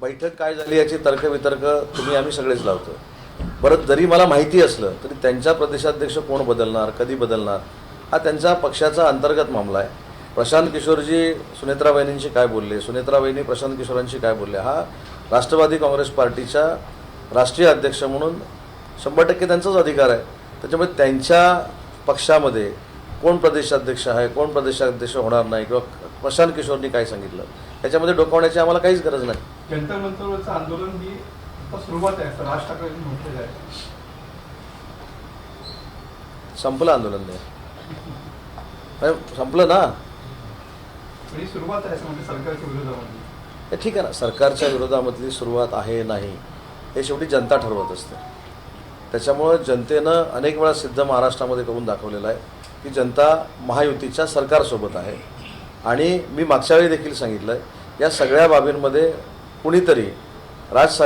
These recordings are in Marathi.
बैठक काय झाली याची तर्कवितर्क तुम्ही आम्ही सगळेच लावतो. बरं, जरी मला माहिती असलं तरी त्यांच्या प्रदेशाध्यक्ष कोण बदलणार, कधी बदलणार, हा त्यांच्या पक्षाचा अंतर्गत मामला आहे. प्रशांत किशोरजी सुनेत्रा वहिनींशी काय बोलले, सुनेत्रा वहिनी प्रशांत किशोरांशी काय बोलले, हा राष्ट्रवादी काँग्रेस पार्टीच्या राष्ट्रीय अध्यक्ष म्हणून 100% त्यांचाच अधिकार आहे. त्याच्यामुळे त्यांच्या पक्षामध्ये कोण प्रदेशाध्यक्ष आहे, कोण प्रदेशाध्यक्ष होणार नाही, किंवा प्रशांत किशोरनी काय सांगितलं याच्यामध्ये डोकावण्याची आम्हाला काहीच गरज नाही. जंतर मंतरवरचं आंदोलन ही सुरुवात आहे असं राज ठाकरे म्हटलेलं आहे. संपलं आंदोलन, संपलं ना. ही सुरुवात आहे असं म्हणजे सरकारच्या विरोधामध्ये. ठीक आहे ना, सरकारच्या विरोधामधली सुरुवात आहे नाही हे शेवटी जनता ठरवत असते. त्याच्यामुळं जनतेनं अनेक वेळा सिद्ध महाराष्ट्रामध्ये करून दाखवलेलं आहे की जनता महायुतीच्या सरकारसोबत आहे. आणि मी मागच्या वेळी देखील सांगितलं आहे, या सगळ्या बाबींमध्ये कुणीतरी राज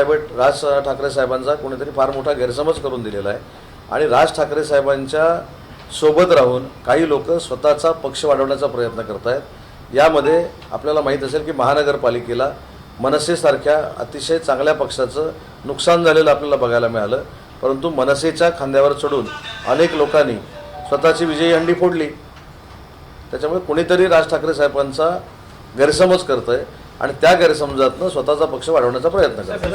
ठाकरे साहेबांचा कुणीतरी फार मोठा गैरसमज करून दिलेला आहे. आणि राज ठाकरे साहेबांच्या सोबत राहून काही लोक स्वतःचा पक्ष वाढवण्याचा प्रयत्न करत आहेत. यामध्ये आपल्याला माहीत असेल की महानगरपालिकेला मनसेसारख्या अतिशय चांगल्या पक्षाचं नुकसान झालेलं आपल्याला बघायला मिळालं. परंतु मनसेच्या खांद्यावर चढून अनेक लोकांनी स्वतःची विजयी हंडी फोडली. त्याच्यामुळे कोणीतरी राज ठाकरे साहेबांचा गैरसमज करतंय आणि त्या गैरसमजातनं स्वतःचा पक्ष वाढवण्याचा प्रयत्न करतंय.